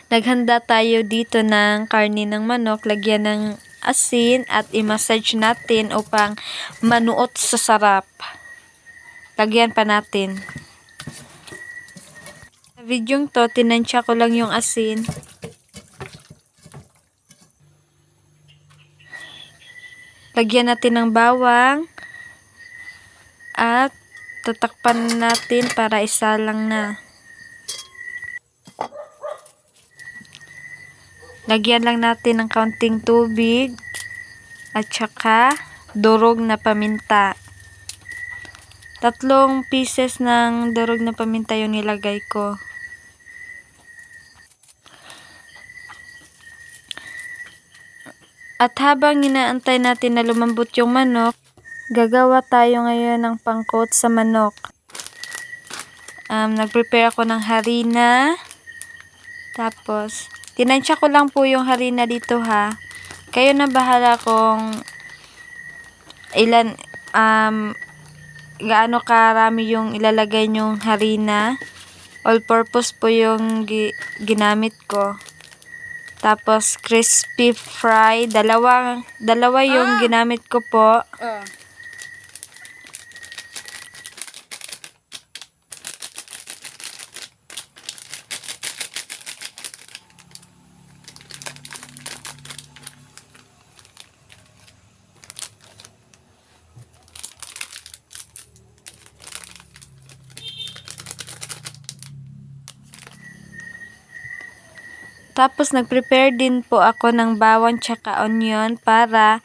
Naghanda tayo dito ng karne ng manok, lagyan ng asin at i-massage natin upang manuot sa sarap. Lagyan pa natin. Sa videong to, tinansya ko lang yung asin. Lagyan natin ng bawang at tatakpan natin para isalang na. Lagyan lang natin ng kaunting tubig at saka durog na paminta. 3 pieces ng durog na paminta yung nilagay ko. At habang inaantay natin na lumambot yung manok, gagawa tayo ngayon ng pangcoat sa manok. Nag-prepare ako ng harina. Tapos, tinansya ko lang po yung harina dito ha. Kayo na bahala kung ilan, gaano karami yung ilalagay nyong harina. All purpose po yung ginamit ko. Tapos, crispy fry. Dalawa yung ginamit ko po. Tapos, nag-prepare din po ako ng bawang tsaka onion para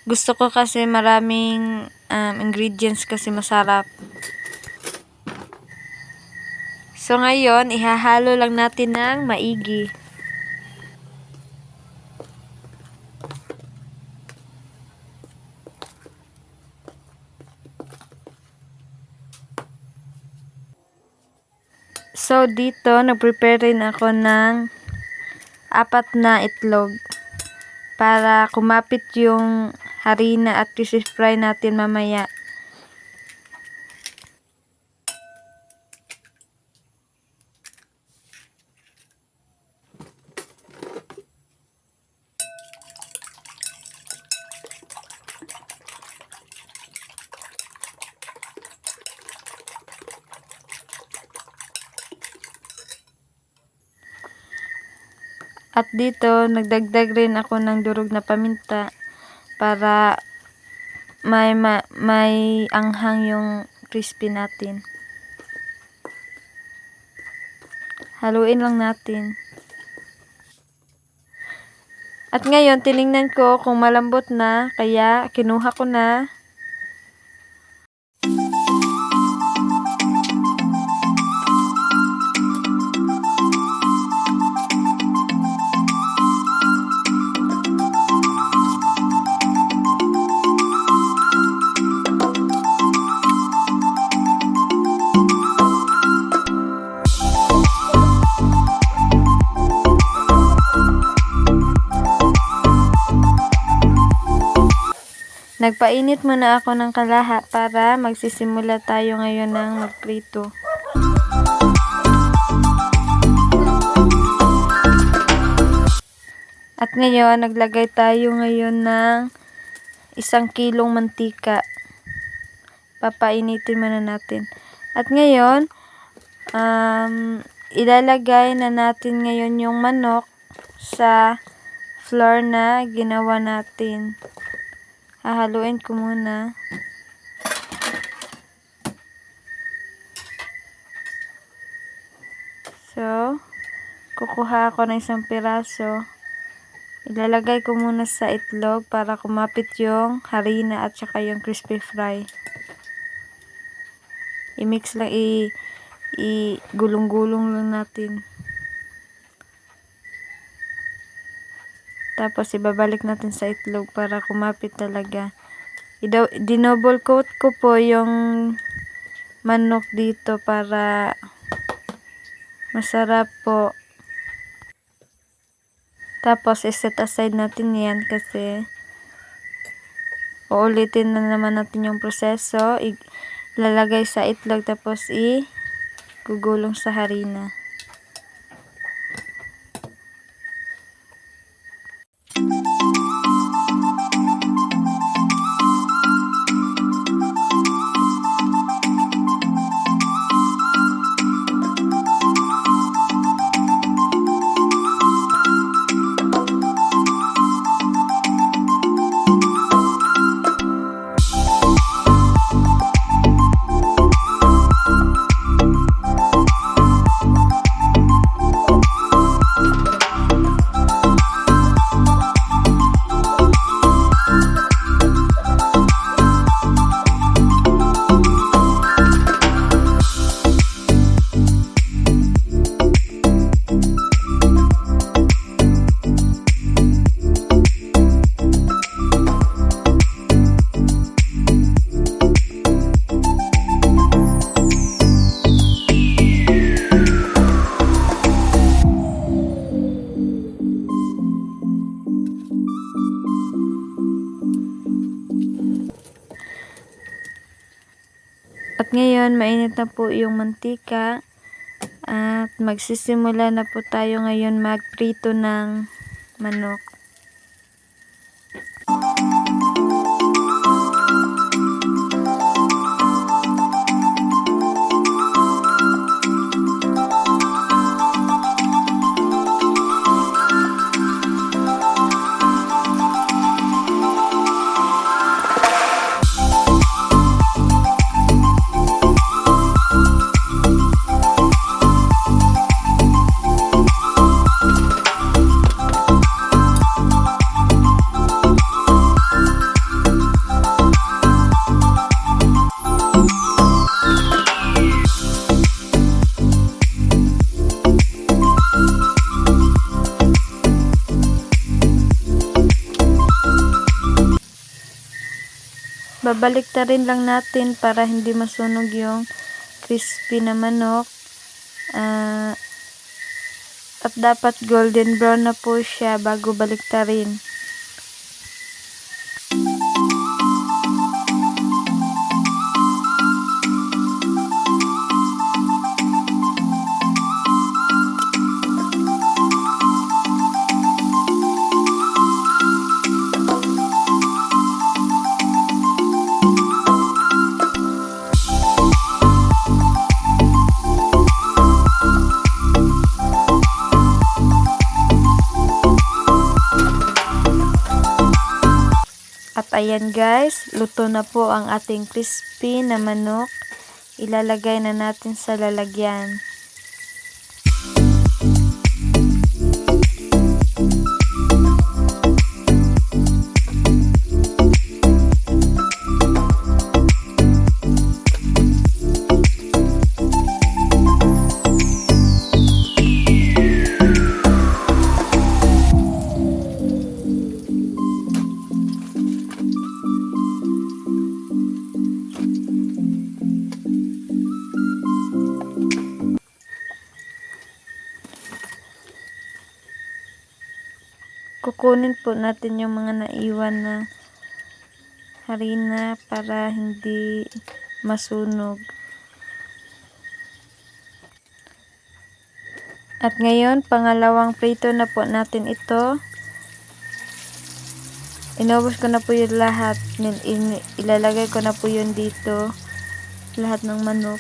gusto ko kasi maraming ingredients kasi masarap. So, ngayon, ihahalo lang natin ng maigi. So, dito, nag-prepare rin ako ng 4 na itlog para kumapit yung harina at crispy fry natin mamaya. At dito, nagdagdag rin ako ng durog na paminta para may anghang yung crispy natin. Haluin lang natin. At ngayon, tiningnan ko kung malambot na, kaya kinuha ko na. Nagpainit muna ako ng kalaha para magsisimula tayo ngayon ng magprito. At ngayon, naglagay tayo ngayon ng 1 kilong mantika. Papainitin muna natin. At ngayon, ilalagay na natin ngayon yung manok sa flour na ginawa natin. Hahaluin ko muna. So, kukuha ako ng 1 piraso. Ilalagay ko muna sa itlog para kumapit yung harina at saka yung crispy fry. I-mix lang, i-gulong-gulong lang natin. Tapos, ibabalik natin sa itlog para kumapit talaga. Dinoble coat ko po yung manok dito para masarap po. Tapos, iset aside natin yan kasi uulitin na naman natin yung proseso. Ilalagay sa itlog tapos gugulong sa harina. ngayon, mainit na po yung mantika. At magsisimula na po tayo ngayon magprito ng manok. Babalik na rin lang natin para hindi masunog yung crispy na manok. At dapat golden brown na po siya bago baliktarin. At ayan guys, luto na po ang ating crispy na manok. Ilalagay na natin sa lalagyan. Kukunin po natin yung mga naiwan na harina para hindi masunog. At ngayon, pangalawang prito na po natin ito. Inubos ko na po yung lahat. Ilalagay ko na po yun dito. Lahat ng manok.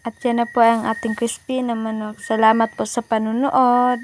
At yan na po ang ating crispy na manok. Salamat po sa panunood.